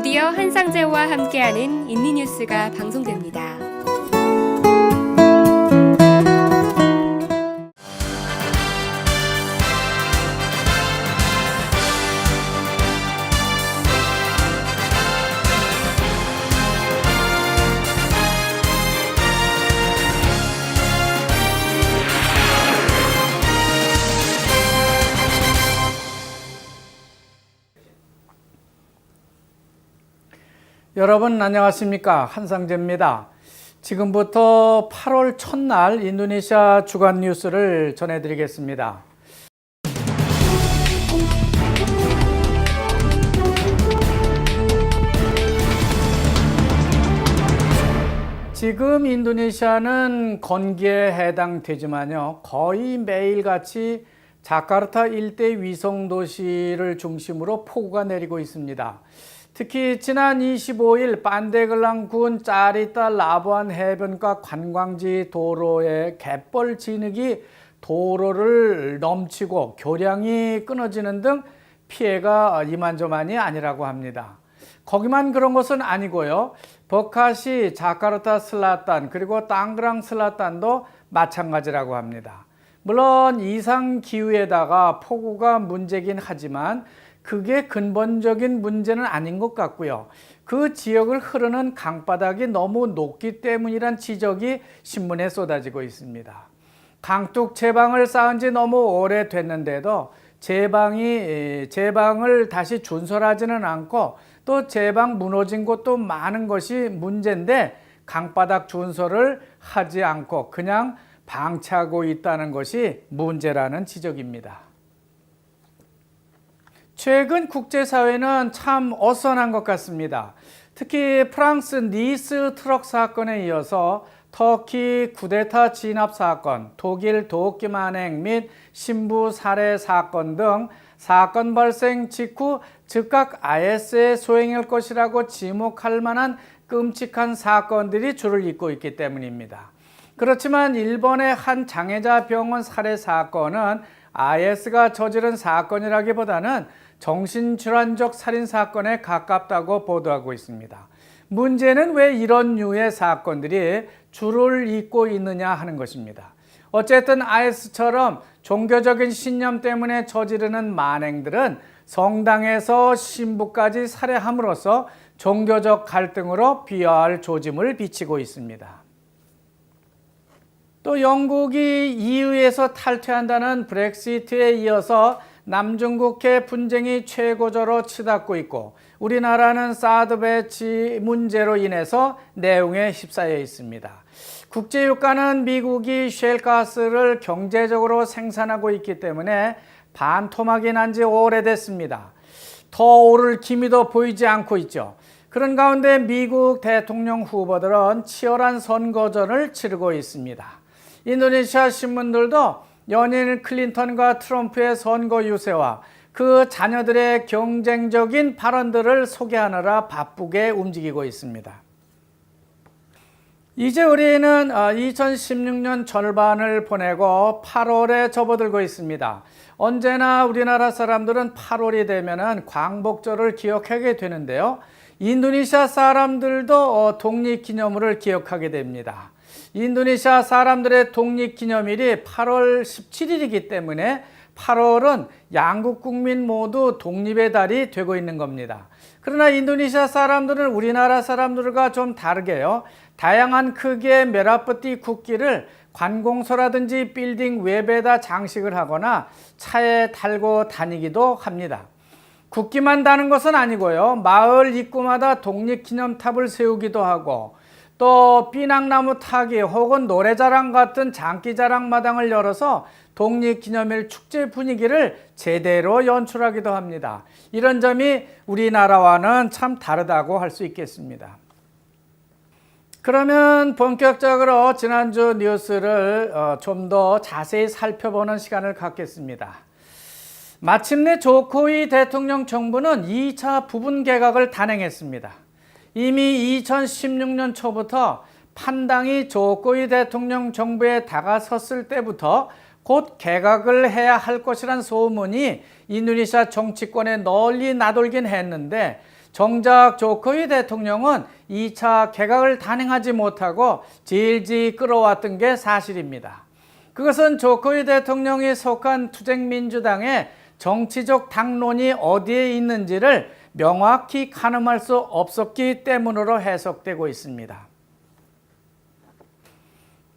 드디어 한상재와 함께하는 인리뉴스가 방송됩니다. 여러분 안녕하십니까, 한상재입니다. 지금부터 8월 첫날 인도네시아 주간 뉴스를 전해드리겠습니다. 지금 인도네시아는 건기에 해당되지만요, 거의 매일같이 자카르타 일대 위성도시를 중심으로 폭우가 내리고 있습니다. 특히 지난 25일 판데글랑군 짜리타 라부안 해변가 관광지 도로에 갯벌 진흙이 도로를 넘치고 교량이 끊어지는 등 피해가 이만저만이 아니라고 합니다. 거기만 그런 것은 아니고요, 버카시, 자카르타 슬라탄, 그리고 땅그랑 슬라탄도 마찬가지라고 합니다. 물론 이상 기후에다가 폭우가 문제긴 하지만 그게 근본적인 문제는 아닌 것 같고요. 그 지역을 흐르는 강바닥이 너무 높기 때문이란 지적이 신문에 쏟아지고 있습니다. 강둑 제방을 쌓은 지 너무 오래됐는데도 제방을 다시 준설하지는 않고 또 제방 무너진 곳도 많은 것이 문제인데 강바닥 준설을 하지 않고 그냥 방치하고 있다는 것이 문제라는 지적입니다. 최근 국제사회는 참 어수선한 것 같습니다. 특히 프랑스 니스 트럭 사건에 이어서 터키 쿠데타 진압 사건, 독일 도끼만행 및 신부 살해 사건 등 사건 발생 직후 즉각 IS에 소행할 것이라고 지목할 만한 끔찍한 사건들이 줄을 잇고 있기 때문입니다. 그렇지만 일본의 한 장애자 병원 살해 사건은 IS가 저지른 사건이라기보다는 정신질환적 살인사건에 가깝다고 보도하고 있습니다. 문제는 왜 이런 류의 사건들이 줄을 잇고 있느냐 하는 것입니다. 어쨌든 IS처럼 종교적인 신념 때문에 저지르는 만행들은 성당에서 신부까지 살해함으로써 종교적 갈등으로 비화할 조짐을 비치고 있습니다. 또 영국이 EU에서 탈퇴한다는 브렉시트에 이어서 남중국해 분쟁이 최고조로 치닫고 있고 우리나라는 사드 배치 문제로 인해서 내용에 휩싸여 있습니다. 국제유가는 미국이 셰일가스를 경제적으로 생산하고 있기 때문에 반토막이 난 지 오래됐습니다. 더 오를 기미도 보이지 않고 있죠. 그런 가운데 미국 대통령 후보들은 치열한 선거전을 치르고 있습니다. 인도네시아 신문들도 연일 클린턴과 트럼프의 선거 유세와 그 자녀들의 경쟁적인 발언들을 소개하느라 바쁘게 움직이고 있습니다. 이제 우리는 2016년 절반을 보내고 8월에 접어들고 있습니다. 언제나 우리나라 사람들은 8월이 되면 광복절을 기억하게 되는데요. 인도네시아 사람들도 독립기념일을 기억하게 됩니다. 인도네시아 사람들의 독립기념일이 8월 17일이기 때문에 8월은 양국 국민 모두 독립의 달이 되고 있는 겁니다. 그러나 인도네시아 사람들은 우리나라 사람들과 좀 다르게요, 다양한 크기의 메라프티 국기를 관공서라든지 빌딩 외벽에다 장식을 하거나 차에 달고 다니기도 합니다. 국기만 다는 것은 아니고요, 마을 입구마다 독립기념탑을 세우기도 하고 또 삐낭나무 타기 혹은 노래자랑 같은 장기자랑 마당을 열어서 독립기념일 축제 분위기를 제대로 연출하기도 합니다. 이런 점이 우리나라와는 참 다르다고 할 수 있겠습니다. 그러면 본격적으로 지난주 뉴스를 좀 더 자세히 살펴보는 시간을 갖겠습니다. 마침내 조코이 대통령 정부는 2차 부분 개각을 단행했습니다. 이미 2016년 초부터 판당이 조코이 대통령 정부에 다가섰을 때부터 곧 개각을 해야 할 것이란 소문이 인도네시아 정치권에 널리 나돌긴 했는데 정작 조코이 대통령은 2차 개각을 단행하지 못하고 질질 끌어왔던 게 사실입니다. 그것은 조코이 대통령이 속한 투쟁민주당의 정치적 당론이 어디에 있는지를 명확히 가늠할 수 없었기 때문으로 해석되고 있습니다.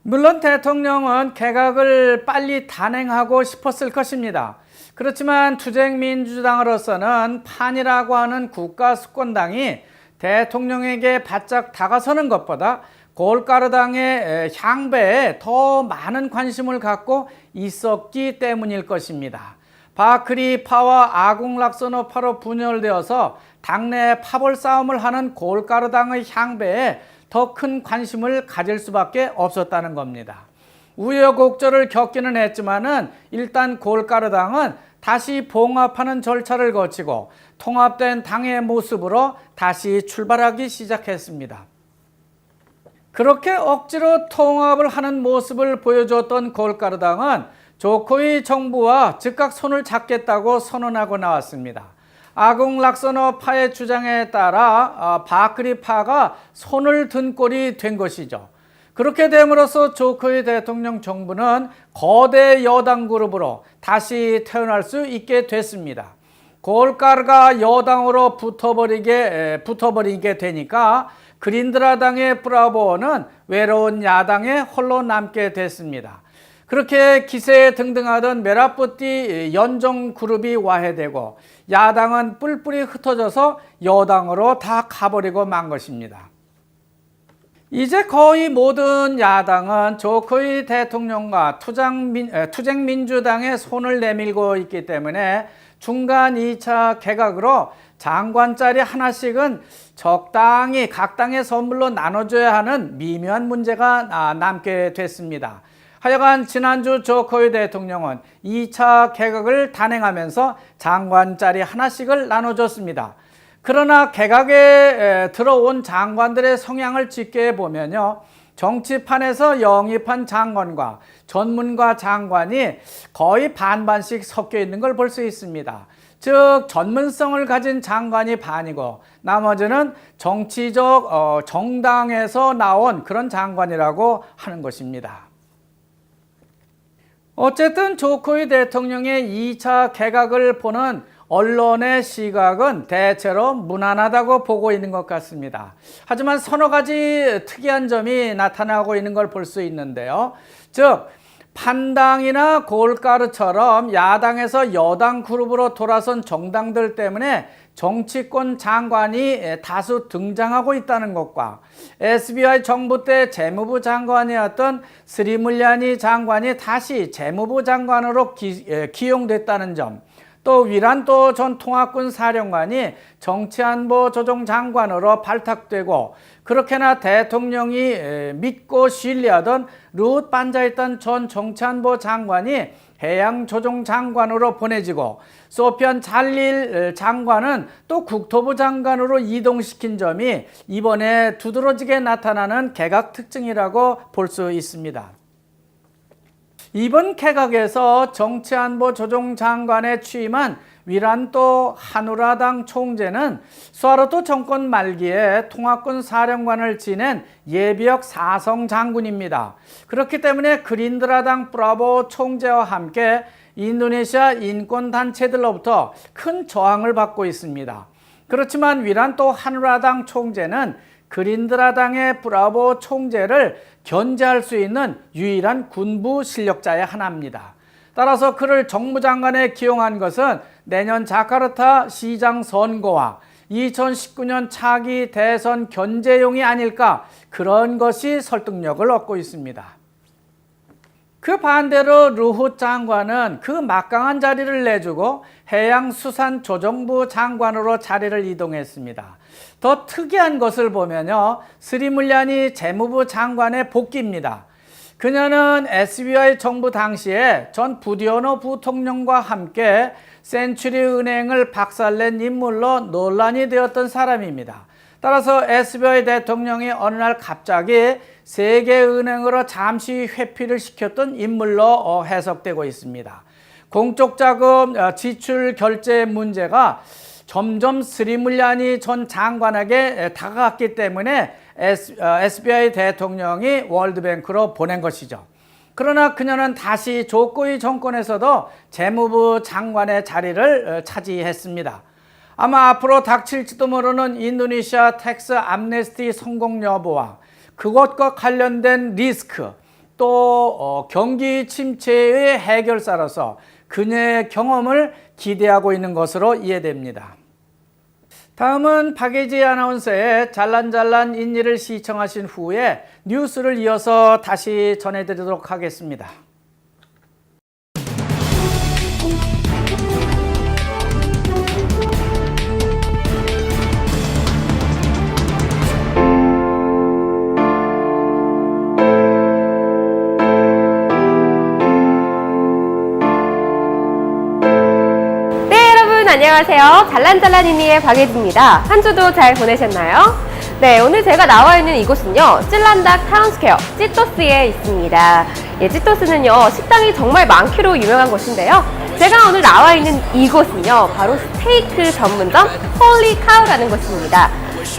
물론 대통령은 개각을 빨리 단행하고 싶었을 것입니다. 그렇지만 투쟁민주당으로서는 판이라고 하는 국가수권당이 대통령에게 바짝 다가서는 것보다 골가르당의 향배에 더 많은 관심을 갖고 있었기 때문일 것입니다. 바크리파와 아궁락서노파로 분열되어서 당내 파벌 싸움을 하는 골가르당의 향배에 더 큰 관심을 가질 수밖에 없었다는 겁니다. 우여곡절을 겪기는 했지만은 일단 골가르당은 다시 봉합하는 절차를 거치고 통합된 당의 모습으로 다시 출발하기 시작했습니다. 그렇게 억지로 통합을 하는 모습을 보여줬던 골가르당은 조코이 정부와 즉각 손을 잡겠다고 선언하고 나왔습니다. 아궁락서노파의 주장에 따라 바크리파가 손을 든 꼴이 된 것이죠. 그렇게 됨으로써 조코이 대통령 정부는 거대 여당 그룹으로 다시 태어날 수 있게 됐습니다. 골가르가 여당으로 붙어버리게 되니까 그린드라당의 브라보는 외로운 야당에 홀로 남게 됐습니다. 그렇게 기세에 등등하던 메라뿌띠 연정 그룹이 와해되고 야당은 뿔뿔이 흩어져서 여당으로 다 가버리고 만 것입니다. 이제 거의 모든 야당은 조코이 대통령과 투쟁민주당의 손을 내밀고 있기 때문에 중간 2차 개각으로 장관 자리 하나씩은 적당히 각 당의 선물로 나눠줘야 하는 미묘한 문제가 남게 됐습니다. 하여간 지난주 조코이 대통령은 2차 개각을 단행하면서 장관 자리 하나씩을 나눠줬습니다. 그러나 개각에 들어온 장관들의 성향을 짚게 보면요, 정치판에서 영입한 장관과 전문가 장관이 거의 반반씩 섞여 있는 걸 볼 수 있습니다. 즉 전문성을 가진 장관이 반이고 나머지는 정치적 정당에서 나온 그런 장관이라고 하는 것입니다. 어쨌든 조코이 대통령의 2차 개각을 보는 언론의 시각은 대체로 무난하다고 보고 있는 것 같습니다. 하지만 서너 가지 특이한 점이 나타나고 있는 걸 볼 수 있는데요. 즉 판당이나 골가르처럼 야당에서 여당 그룹으로 돌아선 정당들 때문에 정치권 장관이 다수 등장하고 있다는 것과 SBI 정부 때 재무부 장관이었던 스리물야니 장관이 다시 재무부 장관으로 기용됐다는 점, 또 위란도 전 통합군 사령관이 정치안보 조정장관으로 발탁되고 그렇게나 대통령이 믿고 신뢰하던 룻 반자이던 전 정치안보 장관이 해양조정장관으로 보내지고 소피안 잘릴 장관은 또 국토부 장관으로 이동시킨 점이 이번에 두드러지게 나타나는 개각 특징이라고 볼 수 있습니다. 이번 개각에서 정치안보 조정장관에 취임한 위란도 하누라당 총재는 수하르토 정권 말기에 통합군 사령관을 지낸 예비역 사성 장군입니다. 그렇기 때문에 그린드라당 브라보 총재와 함께 인도네시아 인권단체들로부터 큰 저항을 받고 있습니다. 그렇지만 위란도 하누라당 총재는 그린드라당의 브라보 총재를 견제할 수 있는 유일한 군부 실력자의 하나입니다. 따라서 그를 정무장관에 기용한 것은 내년 자카르타 시장 선거와 2019년 차기 대선 견제용이 아닐까, 그런 것이 설득력을 얻고 있습니다. 그 반대로 루훗 장관은 그 막강한 자리를 내주고 해양수산조정부 장관으로 자리를 이동했습니다. 더 특이한 것을 보면요, 스리물야니 재무부 장관의 복귀입니다. 그녀는 SBI 정부 당시에 전 부디오노 부통령과 함께 센츄리은행을 박살낸 인물로 논란이 되었던 사람입니다. 따라서 SBI 대통령이 어느 날 갑자기 세계은행으로 잠시 회피를 시켰던 인물로 해석되고 있습니다. 공적 자금 지출 결제 문제가 점점 스리물리아니 전 장관에게 다가갔기 때문에 SBI 대통령이 월드뱅크로 보낸 것이죠. 그러나 그녀는 다시 조코이 정권에서도 재무부 장관의 자리를 차지했습니다. 아마 앞으로 닥칠지도 모르는 인도네시아 텍스 암네스티 성공 여부와 그것과 관련된 리스크, 또 경기 침체의 해결사로서 그녀의 경험을 기대하고 있는 것으로 이해됩니다. 다음은 박예지 아나운서의 잘란잘란 인니를 시청하신 후에 뉴스를 이어서 다시 전해드리도록 하겠습니다. 안녕하세요. 잘란잘란 이니의 박예지입니다. 한 주도 잘 보내셨나요? 네, 오늘 제가 나와 있는 이곳은요, 찔란닥 타운스퀘어 찌토스에 있습니다. 예, 찌토스는요, 식당이 정말 많기로 유명한 곳인데요. 제가 오늘 나와 있는 이곳은요, 바로 스테이크 전문점 홀리카우라는 곳입니다.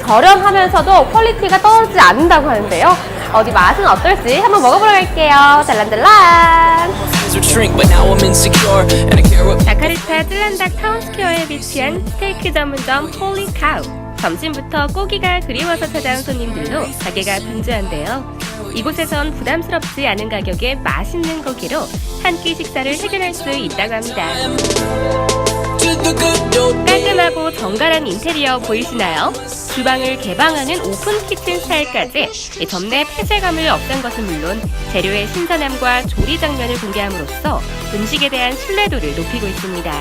저렴하면서도 퀄리티가 떨어지지 않는다고 하는데요. 어디 맛은 어떨지 한번 먹어보러 갈게요. 잘란잘란! 자카르타 찔란닥 타운스퀘어에 위치한 스테이크 전문점 홀리카우. 점심부터 고기가 그리워서 찾아온 손님들로 가게가 분주한데요. 이곳에선 부담스럽지 않은 가격에 맛있는 고기로 한 끼 식사를 해결할 수 있다고 합니다. 깔끔하고 정갈한 인테리어 보이시나요? 주방을 개방하는 오픈 키친 스타일까지 접내 폐쇄감을 없앤 것은 물론 재료의 신선함과 조리 장면을 공개함으로써 음식에 대한 신뢰도를 높이고 있습니다.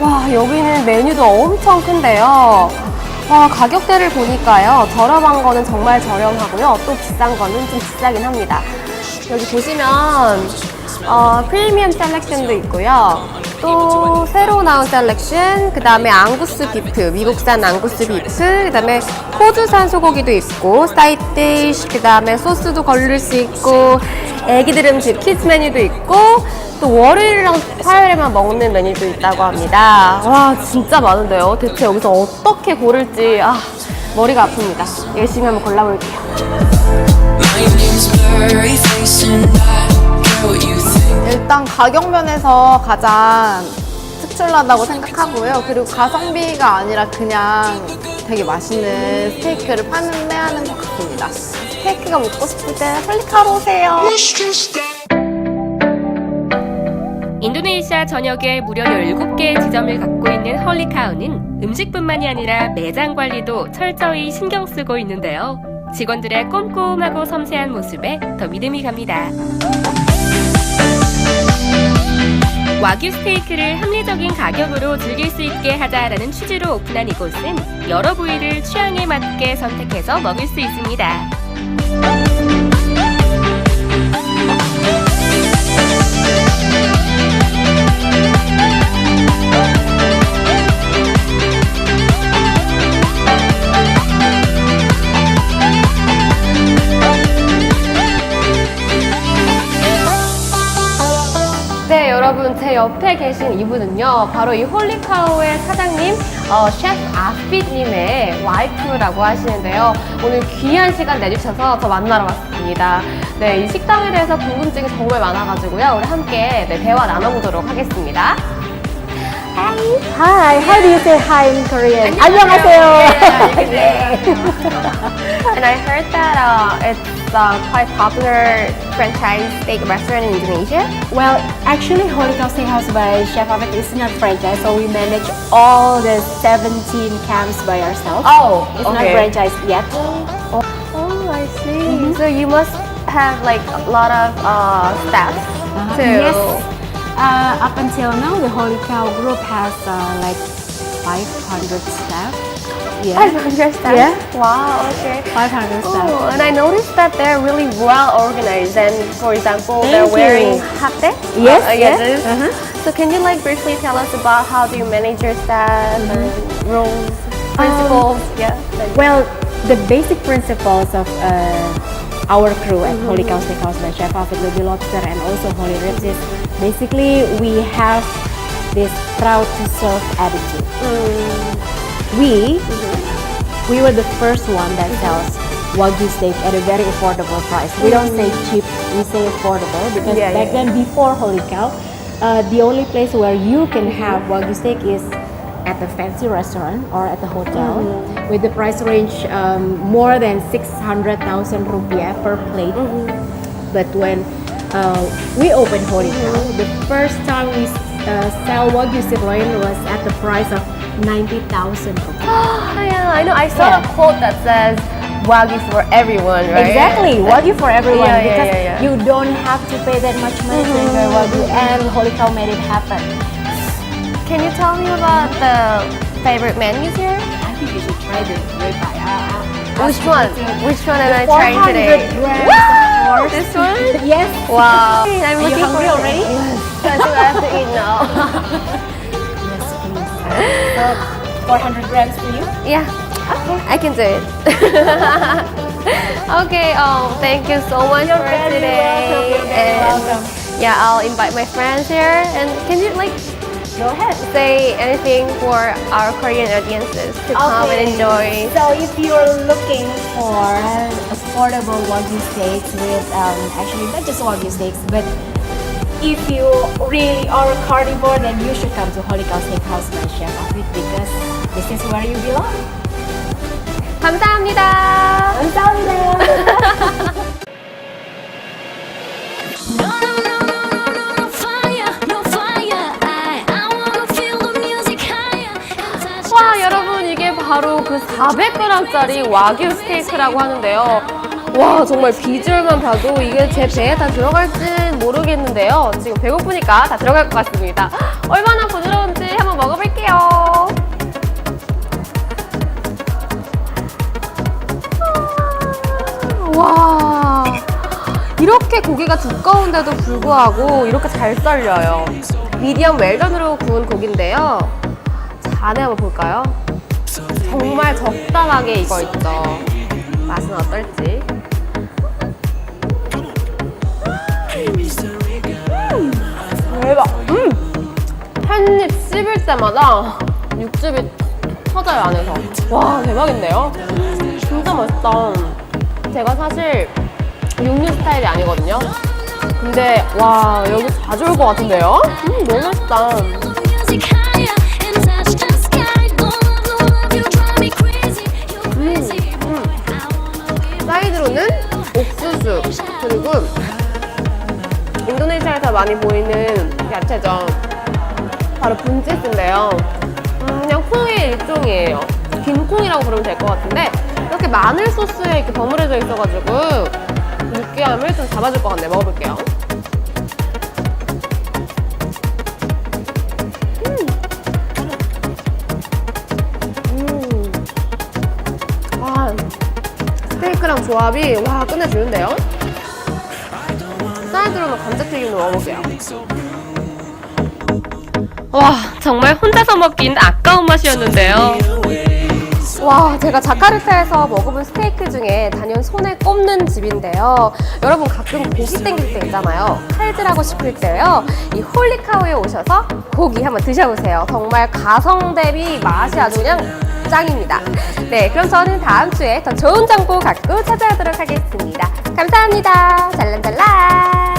와, 여기는 메뉴도 엄청 큰데요. 와, 가격대를 보니까요, 저렴한 거는 정말 저렴하고요, 또 비싼 거는 좀 비싸긴 합니다. 여기 보시면 프리미엄 셀렉션도 있고요, 또 새로 나온 셀렉션, 그 다음에 앙구스 비프, 미국산 앙구스 비프, 그 다음에 호주산 소고기도 있고, 사이드 디쉬, 그 다음에 소스도 걸릴 수 있고, 애기들 음식 키즈 메뉴도 있고, 또 월요일이랑 화요일에만 먹는 메뉴도 있다고 합니다. 와, 진짜 많은데요. 대체 여기서 어떻게 고를지 머리가 아픕니다. 열심히 한번 골라볼게요. 일단 가격 면에서 가장 특출나다고 생각하고요. 그리고 가성비가 아니라 그냥 되게 맛있는 스테이크를 판매하는 것 같습니다. 스테이크가 먹고 싶을 때 홀리카우로 오세요. 인도네시아 전역에 무려 17개의 지점을 갖고 있는 홀리카우는 음식뿐만이 아니라 매장 관리도 철저히 신경 쓰고 있는데요. 직원들의 꼼꼼하고 섬세한 모습에 더 믿음이 갑니다. 와규 스테이크를 합리적인 가격으로 즐길 수 있게 하자라는 취지로 오픈한 이곳은 여러 부위를 취향에 맞게 선택해서 먹을 수 있습니다. 네, 여러분, 제 옆에 계신 이분은요, 바로 이 홀리카우의 사장님, 셰프 아핏님의 와이프라고 하시는데요. 오늘 귀한 시간 내주셔서 저 만나러 왔습니다. 네, 이 식당에 대해서 궁금증이 정말 많아가지고요, 우리 함께 대화 나눠보도록 하겠습니다. Hi. Hi, how do you say hi in Korean? 안녕하세요. And I heard that it's quite popular franchise steak restaurant in Indonesia. Well, actually, 홀리카우 Steakhouse by Chef Avet is not franchise, so we manage all the 17 camps by ourselves. Oh, It's not okay. franchise yet. Oh, I see. So you must have like a lot of staff too. Yes. Up until now, the 홀리카우 group has like 500 staff. Yeah. 500 staff? Yeah. Wow, okay. 500 staff. Oh, and I noticed that they're really well organized and, for example, Thank they're you. wearing hate. Yes, yes. yes. So can you like briefly tell us about how do you manage your staff and rules, principles? Yeah. Well, the basic principles of our crew at Holy Cow Steakhouse by Chef Afid Ruby Lobster and also Holy Ribs is basically we have this proud to serve attitude. We were the first one that sells Wagyu steak at a very affordable price. We don't say cheap, we say affordable because Yeah, back yeah. then before Holy Cow, the only place where you can have Wagyu steak is at the fancy restaurant or at the hotel with the price range more than 600,000 rupiah per plate. But when we opened Holy Cow, the first time we sell Wagyu sirloin was at the price of 90,000 rupiah. Yeah, I know. I saw a quote that says Wagyu for everyone, right? Exactly, Wagyu for everyone Yeah, yeah, because yeah, yeah. you don't have to pay that much money to enjoy Wagyu, and Holy Cow made it happen. Can you tell me about the favorite menus here? I think you should try the ribeye. Which one? Which one am I trying 400 today? grams, Woo! of course. This one? Yes. Wow. I'm Are you looking hungry forward- already? Yes. I think I have to eat now. Yes, please. So 400 grams for you. Yeah. Okay. I can do it. Okay. Thank you so much You're for very today. welcome. You're very And welcome. yeah, I'll invite my friends here. And can you like Go ahead. say anything for our Korean audiences to come and enjoy? So if you're looking for affordable Wagyu steaks with actually not just Wagyu steaks, but if you really are a carnivore, then you should come to Holy Cow Steakhouse by Chef Afid because this is where you belong. 감사합니다. 감사합니다. No, no, no, no, no, no, no fire, no fire. I wanna feel the music higher and touch 와, 여러분 이게 바로 그 400g짜리 와규 스테이크라고 하는데요. 와, 정말 비주얼만 봐도 이게 제 배에 다 들어갈지는 모르겠는데요. 지금 배고프니까 다 들어갈 것 같습니다. 얼마나 부드러운지 한번 먹어볼게요. 와, 이렇게 고기가 두꺼운데도 불구하고 이렇게 잘 썰려요. 미디엄 웰던으로 구운 고기인데요. 안에 한번 볼까요? 정말 적당하게 익어있죠. 맛은 어떨지. 대박! 한 입 씹을 때마다 육즙이 터져요, 안에서. 와, 대박인데요? 진짜 맛있다. 제가 사실 육류 스타일이 아니거든요. 근데 와, 여기 자주 올 것 같은데요? 너무 맛있다. music higher and touch the sky. Don't love you, drive me crazy. You're crazy. I wanna be 사이드로는 옥수수, 그리고 인도네시아에서 많이 보이는 야채죠. 바로 분치스인데요. 그냥 콩의 일종이에요. 긴 콩이라고 부르면 될 것 같은데 이렇게 마늘 소스에 이렇게 버무려져 있어가지고 느끼함을 좀 잡아줄 것 같네요. 먹어볼게요. 와, 스테이크랑 조합이 와 끝내주는데요. 사이드로는 감자튀김도 먹어볼게요. 와, 정말 혼자서 먹긴 아까운 맛이었는데요. 와, 제가 자카르타에서 먹어본 스테이크 중에 단연 손에 꼽는 집인데요. 여러분 가끔 고기 땡길 때 있잖아요. 칼질하고 싶을 때요. 이 홀리카우에 오셔서 고기 한번 드셔보세요. 정말 가성 대비 맛이 아주 그냥 짱입니다. 네, 그럼 저는 다음 주에 더 좋은 정보 갖고 찾아오도록 하겠습니다. 감사합니다. 잘란잘란.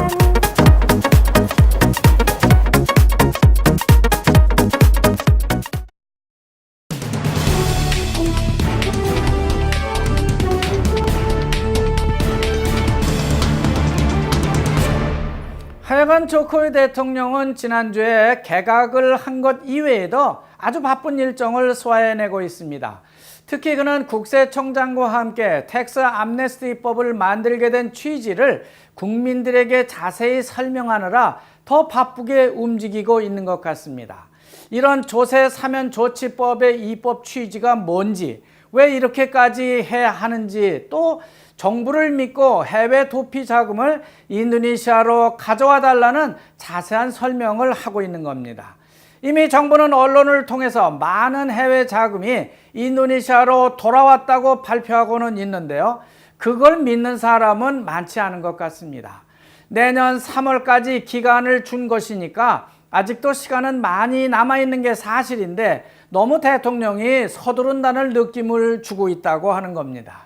하여간 조코이 대통령은 지난주에 개각을 한 것 이외에도 아주 바쁜 일정을 소화해내고 있습니다. 특히 그는 국세청장과 함께 텍스 암네스티법을 만들게 된 취지를 국민들에게 자세히 설명하느라 더 바쁘게 움직이고 있는 것 같습니다. 이런 조세 사면 조치법의 입법 취지가 뭔지, 왜 이렇게까지 해야 하는지, 또 정부를 믿고 해외 도피 자금을 인도네시아로 가져와 달라는 자세한 설명을 하고 있는 겁니다. 이미 정부는 언론을 통해서 많은 해외 자금이 인도네시아로 돌아왔다고 발표하고는 있는데요. 그걸 믿는 사람은 많지 않은 것 같습니다. 내년 3월까지 기간을 준 것이니까 아직도 시간은 많이 남아있는 게 사실인데 너무 대통령이 서두른다는 느낌을 주고 있다고 하는 겁니다.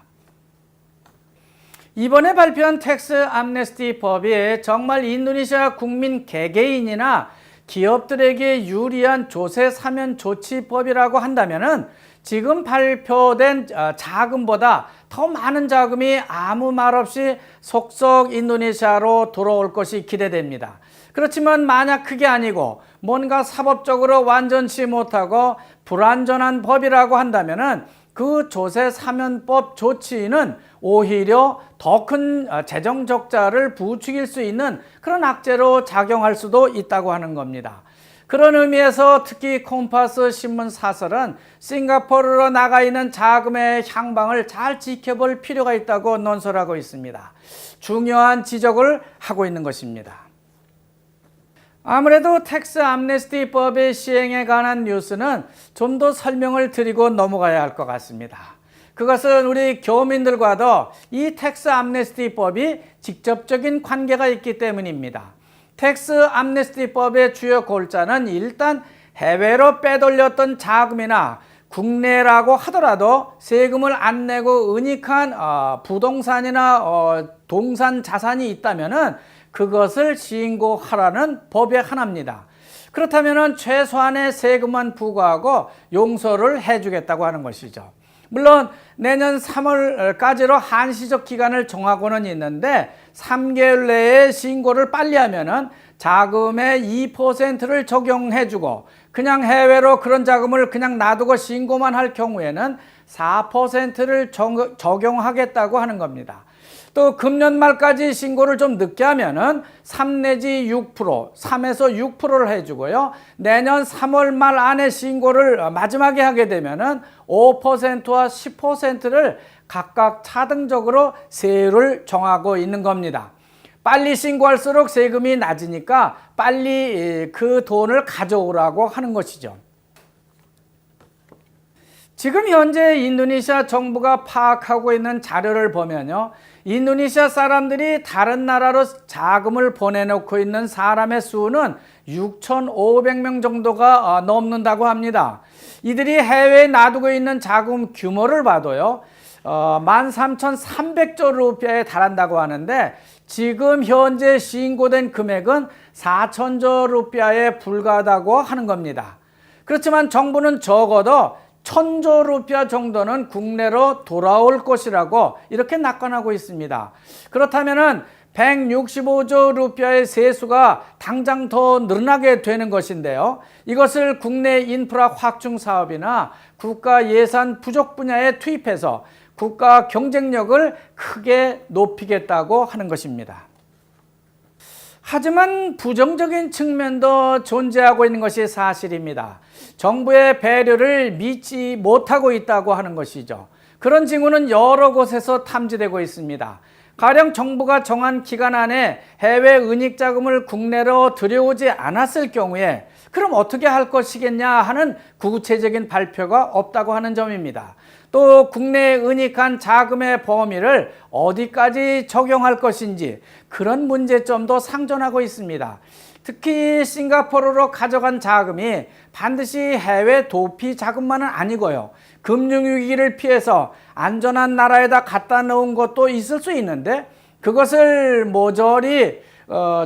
이번에 발표한 텍스 암네스티 법이 정말 인도네시아 국민 개개인이나 기업들에게 유리한 조세 사면 조치법이라고 한다면은 지금 발표된 자금보다 더 많은 자금이 아무 말 없이 속속 인도네시아로 돌아올 것이 기대됩니다. 그렇지만 만약 그게 아니고 뭔가 사법적으로 완전치 못하고 불완전한 법이라고 한다면은 그 조세 사면법 조치는 오히려 더 큰 재정 적자를 부추길 수 있는 그런 악재로 작용할 수도 있다고 하는 겁니다. 그런 의미에서 특히 콤파스 신문 사설은 싱가포르로 나가 있는 자금의 향방을 잘 지켜볼 필요가 있다고 논설하고 있습니다. 중요한 지적을 하고 있는 것입니다. 아무래도 텍스 암네스티 법의 시행에 관한 뉴스는 좀 더 설명을 드리고 넘어가야 할 것 같습니다. 그것은 우리 교민들과도 이 텍스 암네스티 법이 직접적인 관계가 있기 때문입니다. 텍스 암네스티 법의 주요 골자는 일단 해외로 빼돌렸던 자금이나 국내라고 하더라도 세금을 안 내고 은닉한 부동산이나 동산 자산이 있다면은 그것을 신고하라는 법의 하나입니다. 그렇다면 최소한의 세금만 부과하고 용서를 해주겠다고 하는 것이죠. 물론 내년 3월까지로 한시적 기간을 정하고는 있는데 3개월 내에 신고를 빨리 하면은 자금의 2%를 적용해주고 그냥 해외로 그런 자금을 그냥 놔두고 신고만 할 경우에는 4%를 적용하겠다고 하는 겁니다. 또 금년 말까지 신고를 좀 늦게 하면은 3 내지 6%, 3에서 6%를 해주고요. 내년 3월 말 안에 신고를 마지막에 하게 되면은 5%와 10%를 각각 차등적으로 세율을 정하고 있는 겁니다. 빨리 신고할수록 세금이 낮으니까 빨리 그 돈을 가져오라고 하는 것이죠. 지금 현재 인도네시아 정부가 파악하고 있는 자료를 보면요. 인도네시아 사람들이 다른 나라로 자금을 보내놓고 있는 사람의 수는 6,500명 정도가 넘는다고 합니다. 이들이 해외에 놔두고 있는 자금 규모를 봐도요. 13,300조 루피아에 달한다고 하는데 지금 현재 신고된 금액은 4,000조 루피아에 불과하다고 하는 겁니다. 그렇지만 정부는 적어도 1,000조 루피아 정도는 국내로 돌아올 것이라고 이렇게 낙관하고 있습니다. 그렇다면 165조 루피아의 세수가 당장 더 늘어나게 되는 것인데요. 이것을 국내 인프라 확충 사업이나 국가 예산 부족 분야에 투입해서 국가 경쟁력을 크게 높이겠다고 하는 것입니다. 하지만 부정적인 측면도 존재하고 있는 것이 사실입니다. 정부의 배려를 믿지 못하고 있다고 하는 것이죠. 그런 징후는 여러 곳에서 탐지되고 있습니다. 가령 정부가 정한 기간 안에 해외 은닉 자금을 국내로 들여오지 않았을 경우에 그럼 어떻게 할 것이겠냐 하는 구체적인 발표가 없다고 하는 점입니다. 또 국내에 은닉한 자금의 범위를 어디까지 적용할 것인지 그런 문제점도 상존하고 있습니다. 특히 싱가포르로 가져간 자금이 반드시 해외 도피 자금만은 아니고요. 금융위기를 피해서 안전한 나라에다 갖다 놓은 것도 있을 수 있는데 그것을 모조리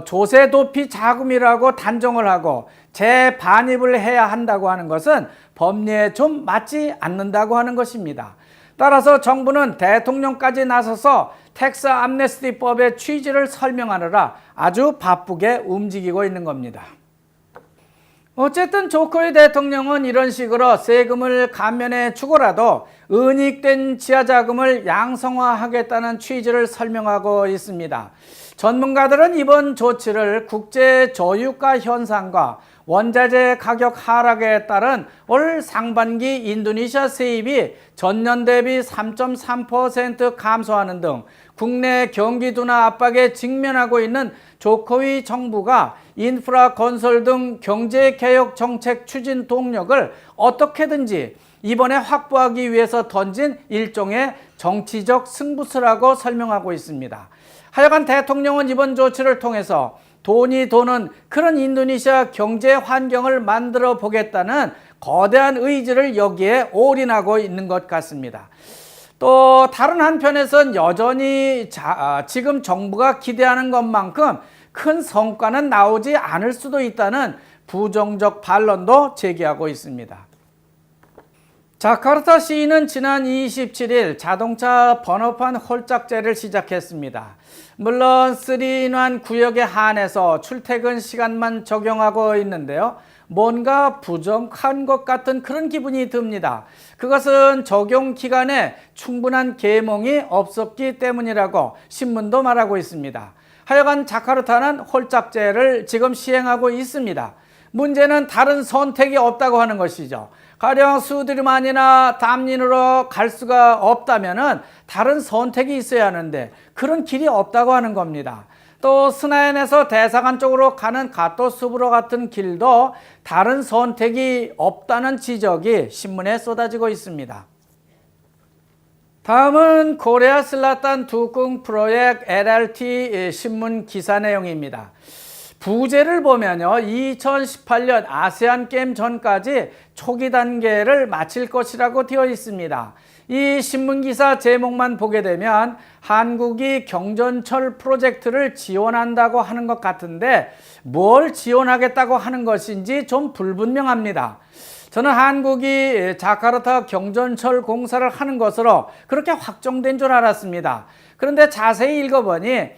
조세 도피 자금이라고 단정을 하고 재반입을 해야 한다고 하는 것은 법리에 좀 맞지 않는다고 하는 것입니다. 따라서 정부는 대통령까지 나서서 텍스 암네스티법의 취지를 설명하느라 아주 바쁘게 움직이고 있는 겁니다. 어쨌든 조코위 대통령은 이런 식으로 세금을 감면해 주고라도 은닉된 지하자금을 양성화하겠다는 취지를 설명하고 있습니다. 전문가들은 이번 조치를 국제 저유가 현상과 원자재 가격 하락에 따른 올 상반기 인도네시아 세입이 전년 대비 3.3% 감소하는 등 국내 경기 둔화 압박에 직면하고 있는 조코위 정부가 인프라 건설 등 경제개혁 정책 추진 동력을 어떻게든지 이번에 확보하기 위해서 던진 일종의 정치적 승부수라고 설명하고 있습니다. 하여간 대통령은 이번 조치를 통해서 돈이 도는 그런 인도네시아 경제 환경을 만들어 보겠다는 거대한 의지를 여기에 올인하고 있는 것 같습니다. 또 다른 한편에선 여전히 지금 정부가 기대하는 것만큼 큰 성과는 나오지 않을 수도 있다는 부정적 반론도 제기하고 있습니다. 자카르타 시는 지난 27일 자동차 번호판 홀짝제를 시작했습니다. 물론 3-in-1 구역에 한해서 출퇴근 시간만 적용하고 있는데요. 뭔가 부족한 것 같은 그런 기분이 듭니다. 그것은 적용 기간에 충분한 계몽이 없었기 때문이라고 신문도 말하고 있습니다. 하여간 자카르타는 홀짝제를 지금 시행하고 있습니다. 문제는 다른 선택이 없다고 하는 것이죠. 가령 수드리만이나 담린으로 갈 수가 없다면 다른 선택이 있어야 하는데 그런 길이 없다고 하는 겁니다. 또 스나엔에서 대사관 쪽으로 가는 가토수브로 같은 길도 다른 선택이 없다는 지적이 신문에 쏟아지고 있습니다. 다음은 코리아 슬라탄 두궁 프로젝트 LRT 신문 기사 내용입니다. 부제를 보면요, 2018년 아세안 게임 전까지 초기 단계를 마칠 것이라고 되어 있습니다. 이 신문기사 제목만 보게 되면 한국이 경전철 프로젝트를 지원한다고 하는 것 같은데 뭘 지원하겠다고 하는 것인지 좀 불분명합니다. 저는 한국이 자카르타 경전철 공사를 하는 것으로 그렇게 확정된 줄 알았습니다. 그런데 자세히 읽어보니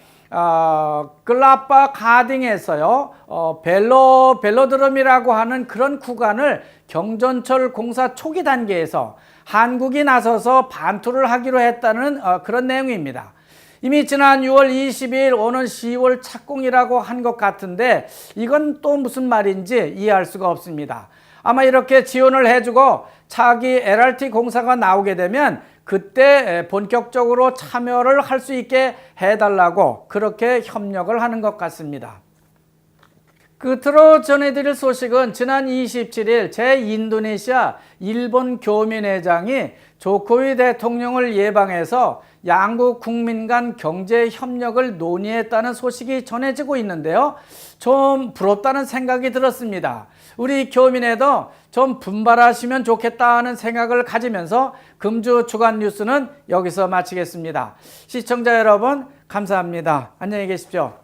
글라파 가딩에서요, 벨로드럼이라고 하는 그런 구간을 경전철 공사 초기 단계에서 한국이 나서서 반투를 하기로 했다는 그런 내용입니다. 이미 지난 6월 22일 오는 10월 착공이라고 한 것 같은데 이건 또 무슨 말인지 이해할 수가 없습니다. 아마 이렇게 지원을 해주고 차기 LRT 공사가 나오게 되면 그때 본격적으로 참여를 할 수 있게 해달라고 그렇게 협력을 하는 것 같습니다. 끝으로 전해드릴 소식은 지난 27일 제 인도네시아 일본 교민회장이 조코위 대통령을 예방해서 양국 국민 간 경제 협력을 논의했다는 소식이 전해지고 있는데요. 좀 부럽다는 생각이 들었습니다. 우리 교민회도 좀 분발하시면 좋겠다는 생각을 가지면서 금주 주간 뉴스는 여기서 마치겠습니다. 시청자 여러분 감사합니다. 안녕히 계십시오.